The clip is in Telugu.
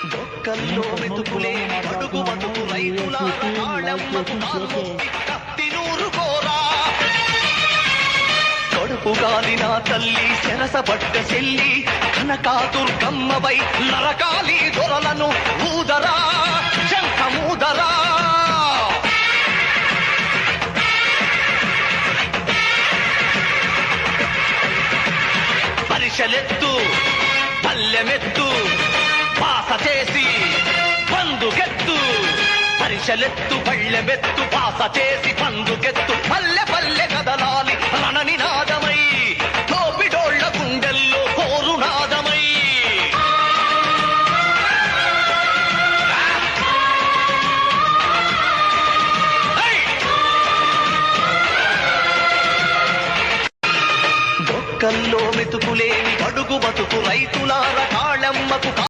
బొక్కల్లో మెతుకులే అడుగు బతుకు రైతుల తాళమ్మకు కత్తి నూరు కోరా కడుపు గాలిన తల్లి చెరసబడ్డ చెల్లి కనకాదుర్గమ్మవై నరకాలి దొరలను ఊదరా శంఖమూదరా పరిశలెత్తు పల్లెమెత్తు పాస చేసి పందుకెత్తు పరిశలెత్తు పళ్ళెమెత్తు పాస చేసి పందుకెత్తు పల్లె పల్లె కదలాలి రణనినాదమై తోపిడోళ్ల గుండెల్లో కోరునాదమై బొక్కల్లో మెతుకులేని అడుగు బతుకు రైతు